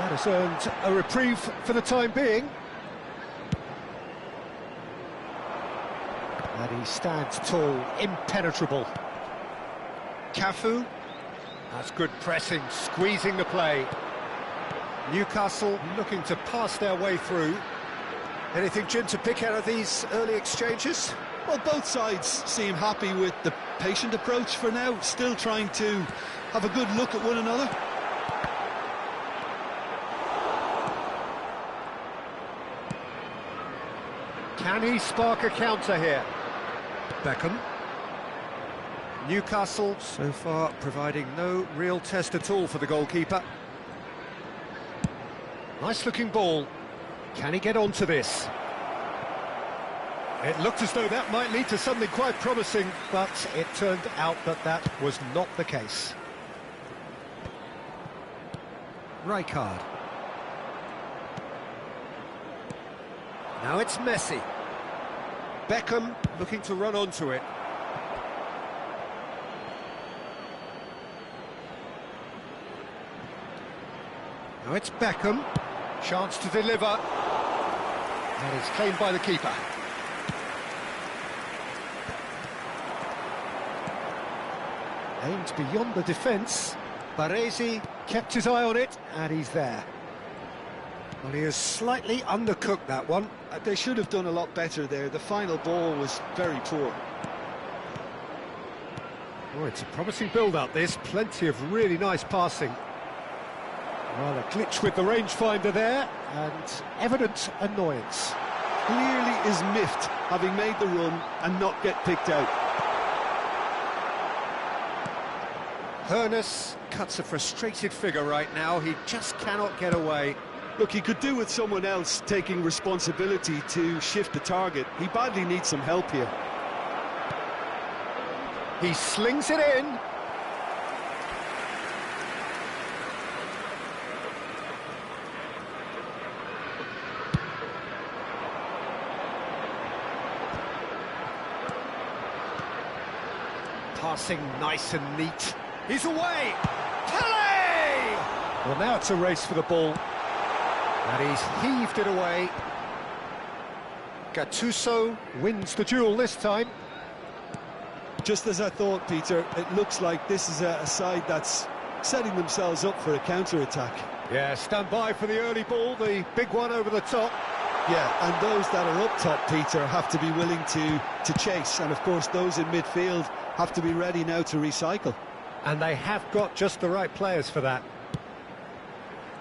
That has earned a reprieve for the time being. And he stands tall, impenetrable. Cafu. That's good pressing, squeezing the play. Newcastle looking to pass their way through. Anything, Jim, to pick out of these early exchanges? Well, both sides seem happy with the patient approach for now, still trying to have a good look at one another. Can he spark a counter here? Beckham. Newcastle so far providing no real test at all for the goalkeeper. Nice looking ball. Can he get onto this? It looked as though that might lead to something quite promising, but it turned out that that was not the case. Rijkaard. Now it's Messi. Beckham looking to run onto it. Now it's Beckham. Chance to deliver. And it's claimed by the keeper. Aimed beyond the defence. Baresi kept his eye on it, and he's there. Well, he has slightly undercooked that one. They should have done a lot better there. The final ball was very poor. Oh, it's a promising build-up, this. Plenty of really nice passing. Well, a glitch with the rangefinder there, and evident annoyance. Clearly is miffed, having made the run and not get picked out. Hoeneß cuts a frustrated figure right now. He just cannot get away. Look, he could do with someone else taking responsibility to shift the target. He badly needs some help here. He slings it in. Passing nice and neat. He's away! Pele! Well, now it's a race for the ball. And he's heaved it away. Gattuso wins the duel this time. Just as I thought, Peter, it looks like this is a side that's setting themselves up for a counter-attack. Yeah, stand by for the early ball, the big one over the top. Yeah, and those that are up top, Peter, have to be willing to chase. And, of course, those in midfield have to be ready now to recycle. And they have got just the right players for that.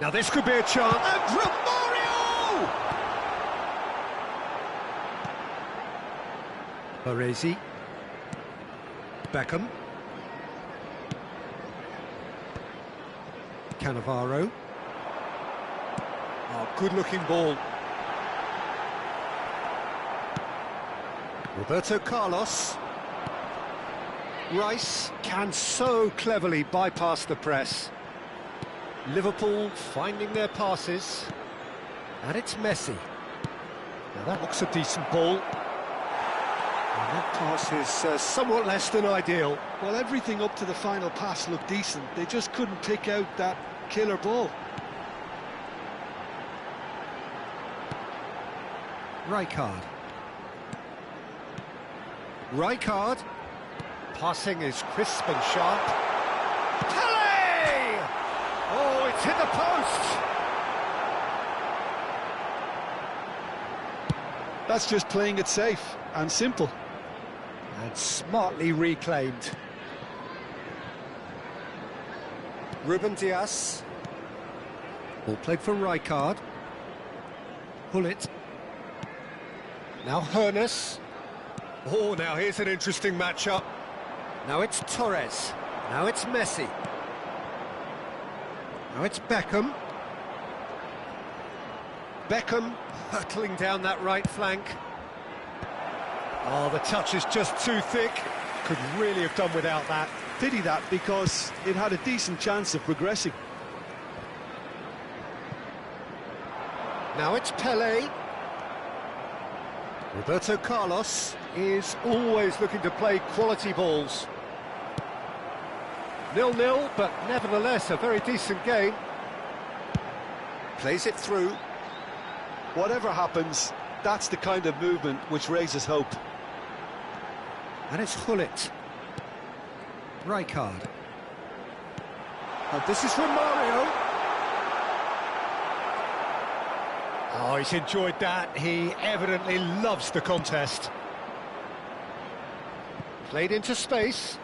Now this could be a chance. And Romario! Baresi. Beckham. Cannavaro. Oh, good-looking ball. Roberto Carlos. Rice can so cleverly bypass the press. Liverpool finding their passes. And it's Messi. Now that looks a decent ball. And that pass is somewhat less than ideal. Well, everything up to the final pass looked decent. They just couldn't pick out that killer ball. Rijkaard. Rijkaard. Passing is crisp and sharp. Pele! Oh, it's hit the post! That's just playing it safe and simple. And smartly reclaimed. Ruben Dias. Ball played for Rijkaard. Hullet. Now Hoeneß. Oh, now here's an interesting matchup. Now it's Torres. Now it's Messi. Now it's Beckham. Beckham hurtling down that right flank. Oh, the touch is just too thick. Could really have done without that. Pity that, because it had a decent chance of progressing. Now it's Pele. Roberto Carlos is always looking to play quality balls. 0-0, but nevertheless a very decent game. Plays it through. Whatever happens, that's the kind of movement which raises hope. And it's Hullet. Rijkaard. And this is from Mario. Oh, he's enjoyed that. He evidently loves the contest. Played into space.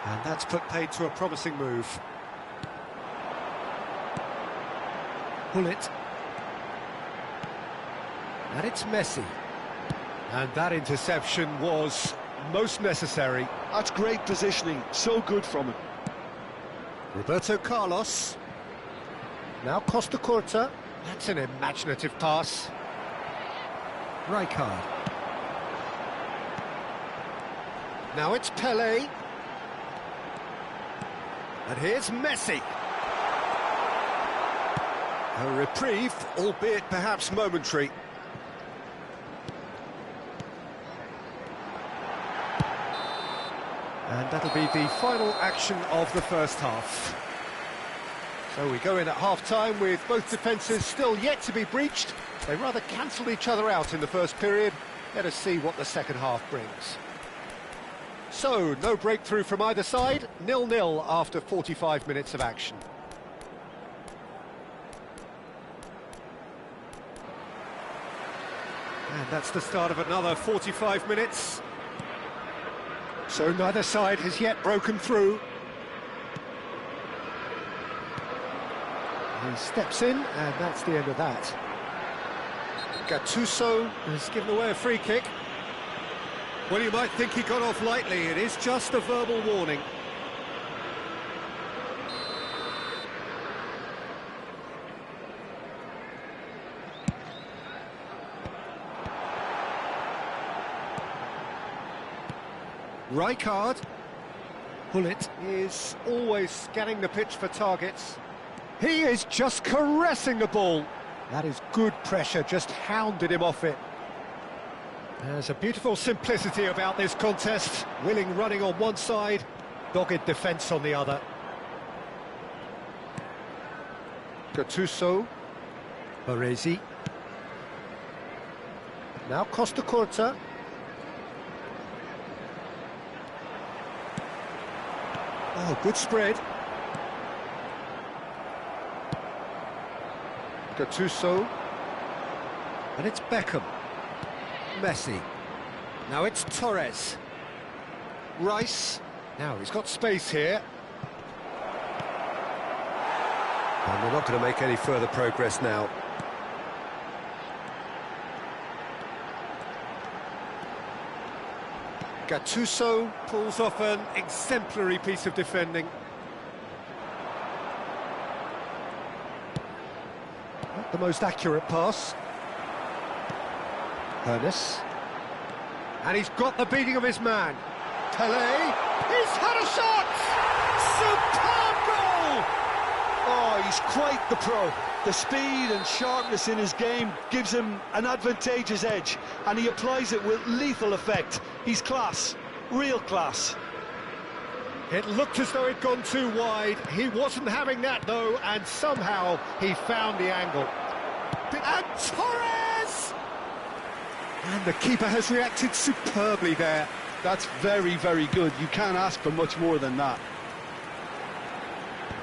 And that's put paid to a promising move. Hullet. And it's Messi. And that interception was most necessary. That's great positioning, so good from him. Roberto Carlos. Now Costa Curta. That's an imaginative pass. Rijkaard. Now it's Pelé. And here's Messi. A reprieve, albeit perhaps momentary. And that'll be the final action of the first half. So we go in at half-time with both defences still yet to be breached. They rather cancelled each other out in the first period. Let us see what the second half brings. So, no breakthrough from either side, 0-0 after 45 minutes of action. And that's the start of another 45 minutes. So neither side has yet broken through. He steps in, and that's the end of that. Gattuso has given away a free kick. Well, you might think he got off lightly. It is just a verbal warning. Rijkaard. Hullet is always scanning the pitch for targets. He is just caressing the ball. That is good pressure, just hounded him off it. There's a beautiful simplicity about this contest. Willing running on one side, dogged defence on the other. Gattuso. Baresi. Now Costa Curta. Oh, good spread. Gattuso. And it's Beckham. Messi. Now it's Torres. Rice. Now he's got space here. And they're not going to make any further progress now. Gattuso pulls off an exemplary piece of defending. Not the most accurate pass. Ernest. And he's got the beating of his man. Pelé. He's had a shot! Superb goal! Oh, he's quite the pro. The speed and sharpness in his game gives him an advantageous edge, and he applies it with lethal effect. He's class, real class. It looked as though it'd gone too wide. He wasn't having that, though, and somehow he found the angle. And Torres! And the keeper has reacted superbly there. That's very, very good. You can't ask for much more than that.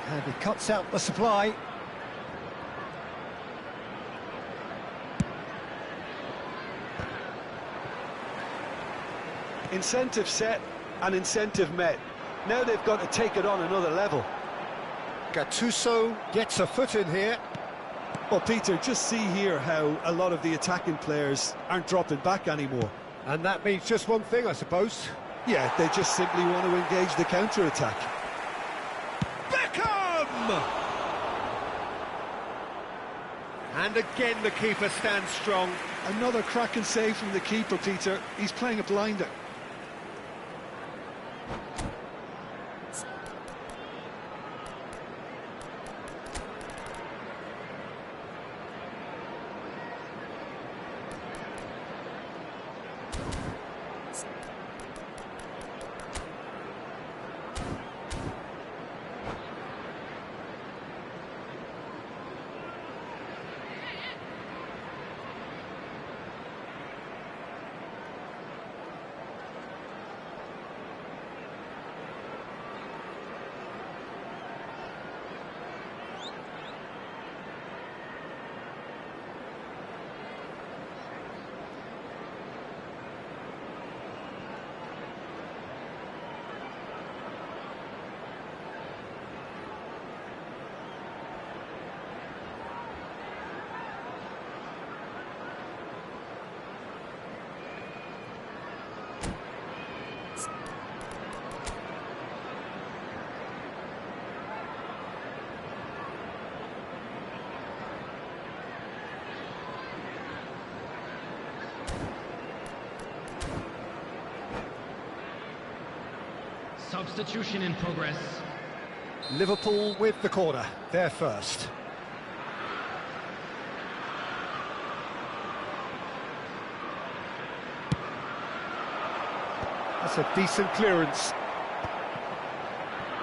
And he cuts out the supply. Incentive set and incentive met. Now they've got to take it on another level. Gattuso gets a foot in here. Well, Peter, just see here how a lot of the attacking players aren't dropping back anymore. And that means just one thing, I suppose. Yeah, they just simply want to engage the counter-attack. Beckham! And again the keeper stands strong. Another cracking save from the keeper, Peter. He's playing a blinder. Substitution in progress. Liverpool with the corner, they're first. That's a decent clearance.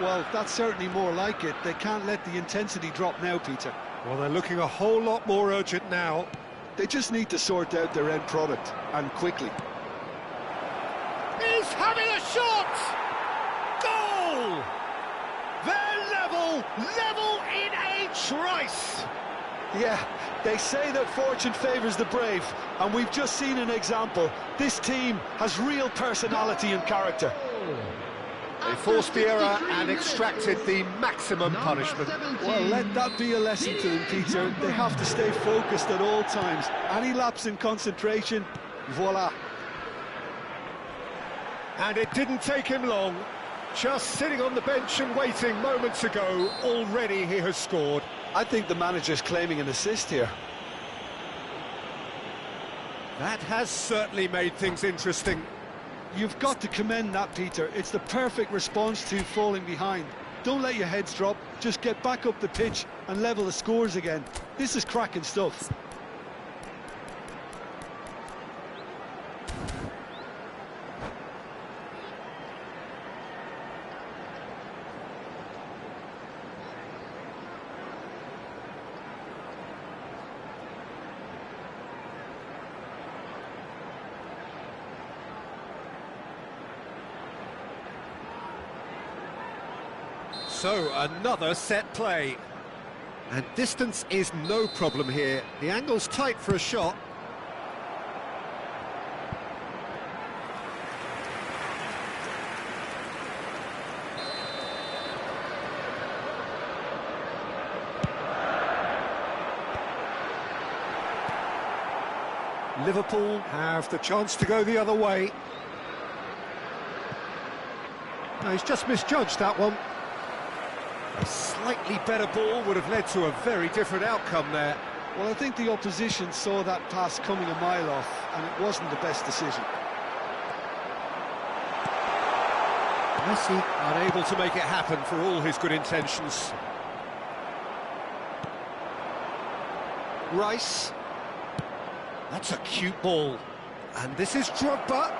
Well, that's certainly more like it. They can't let the intensity drop now, Peter. Well, they're looking a whole lot more urgent now. They just need to sort out their end product, and quickly. He's having a shot! Goal! They're level in H. Rice! Yeah, they say that fortune favours the brave, and we've just seen an example. This team has real personality and character. They forced the error and extracted the maximum punishment. Well, let that be a lesson to them, Peter. They have to stay focused at all times. Any lapse in concentration, voila. And it didn't take him long. Just sitting on the bench and waiting moments ago, already he has scored. I think the manager's claiming an assist here. That has certainly made things interesting. You've got to commend that, Peter. It's the perfect response to falling behind. Don't let your heads drop, just get back up the pitch and level the scores again. This is cracking stuff. So, another set play. And distance is no problem here. The angle's tight for a shot. Liverpool have the chance to go the other way. No, he's just misjudged that one. A slightly better ball would have led to a very different outcome there. Well, I think the opposition saw that pass coming a mile off, and it wasn't the best decision. Messi unable to make it happen for all his good intentions. Rice. That's a cute ball. And this is Drogba.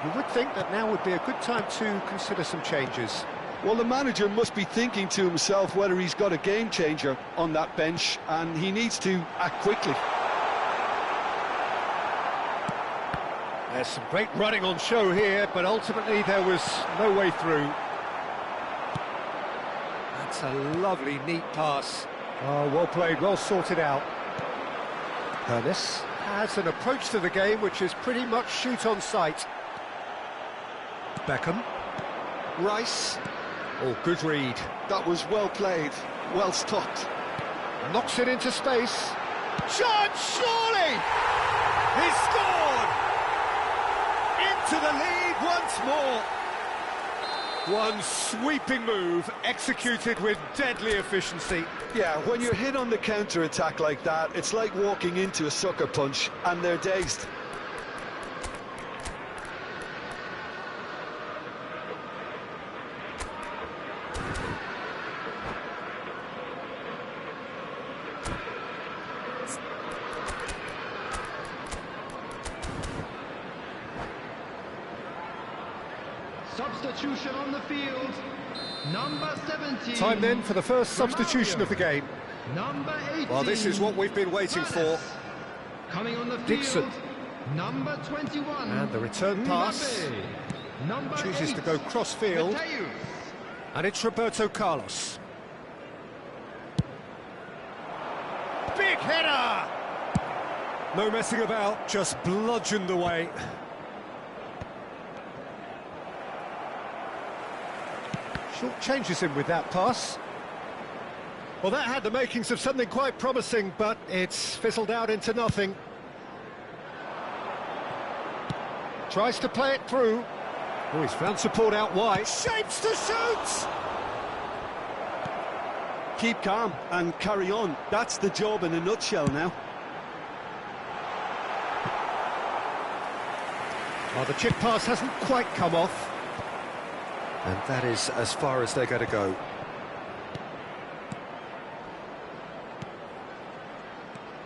You would think that now would be a good time to consider some changes. Well, the manager must be thinking to himself whether he's got a game changer on that bench, and he needs to act quickly. There's some great running on show here, but ultimately there was no way through. That's a lovely, neat pass. Oh, well played, well sorted out. Ernest has an approach to the game which is pretty much shoot on sight. Beckham. Rice. Oh, good read. That was well played, well stopped. Knocks it into space. Shot, surely! He scored! Into the lead once more. One sweeping move, executed with deadly efficiency. Yeah, when you're hit on the counter-attack like that, it's like walking into a sucker punch, and they're dazed. Substitution on the field. Number 17. Time then for the first substitution of the game. Number 18. Well, this is what we've been waiting for. Coming on the field. Dixon. Number 21. And the return pass. Number Chooses 8. to go cross-field. Mateus. And it's Roberto Carlos. Big header! No messing about, just bludgeoned away. Short changes him with that pass. Well, that had the makings of something quite promising, but it's fizzled out into nothing. Tries to play it through. Oh, he's found support out wide. Shapes to shoot! Keep calm and carry on. That's the job in a nutshell now. Oh, the chip pass hasn't quite come off. And that is as far as they're going to go.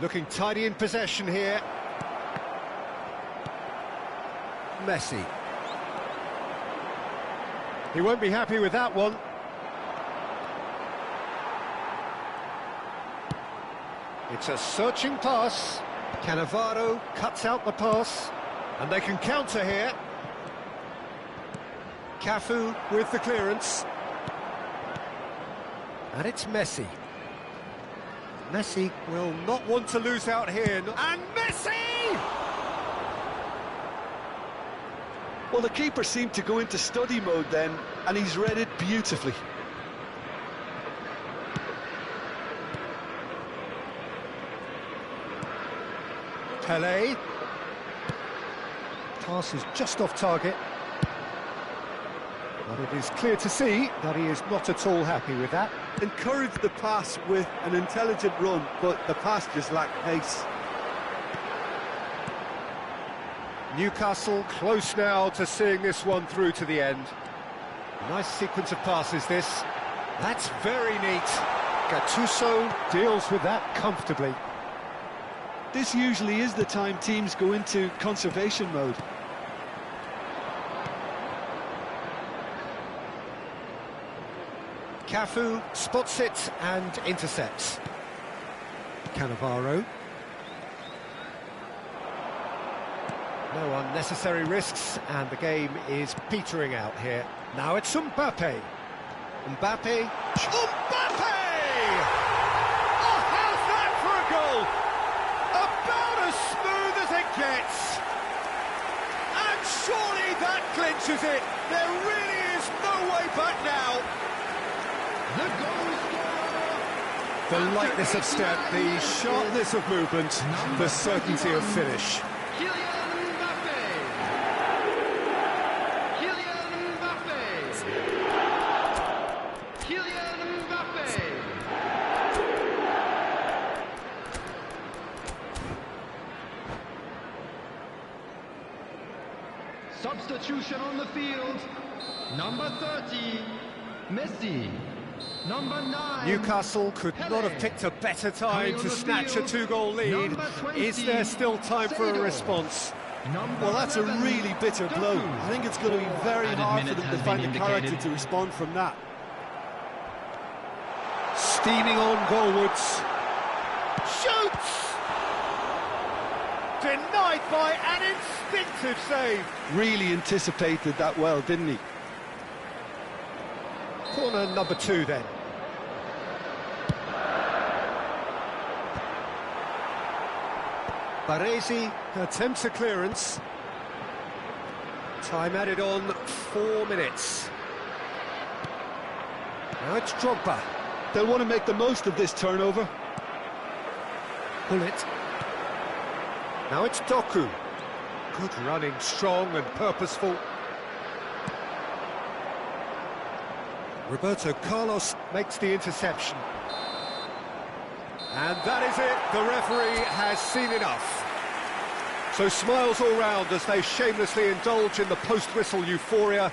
Looking tidy in possession here. Messi. He won't be happy with that one. It's a searching pass. Cannavaro cuts out the pass, and they can counter here. Cafu with the clearance. And it's Messi. Messi will not want to lose out here. And Messi! Well, the keeper seemed to go into study mode then, and he's read it beautifully. Pelé. Pass is just off target. But it is clear to see that he is not at all happy with that. Encouraged the pass with an intelligent run, but the pass just lacked pace. Newcastle close now to seeing this one through to the end. Nice sequence of passes this. That's very neat. Gattuso deals with that comfortably. This usually is the time teams go into conservation mode. Cafu spots it and intercepts. Cannavaro. No unnecessary risks, and the game is petering out here. Now it's Mbappe. Mbappe. Mbappe! Oh, how's that for a goal? About as smooth as it gets. And surely that clinches it. There really is no way back now. The goal scorer. The lightness of step, the sharpness of movement, the certainty of finish. Kylian Mbappe. Kylian Mbappe. Kylian Mbappe. Substitution on the field. Number 30, Messi. Number 9. Newcastle could not have picked a better time to snatch a two-goal lead. Is there still time for a response? Well, that's a really bitter blow. I think it's going to be very hard for them to find the character to respond from that. Steaming on goalwards. Shoots! Denied by an instinctive save. Really anticipated that well, didn't he? Corner number 2 then. Baresi attempts a clearance. Time added on 4 minutes. Now it's Drogba. They'll want to make the most of this turnover. Bullet. Now it's Doku. Good running, strong and purposeful. Roberto Carlos makes the interception. And that is it, the referee has seen enough. So smiles all round as they shamelessly indulge in the post-whistle euphoria.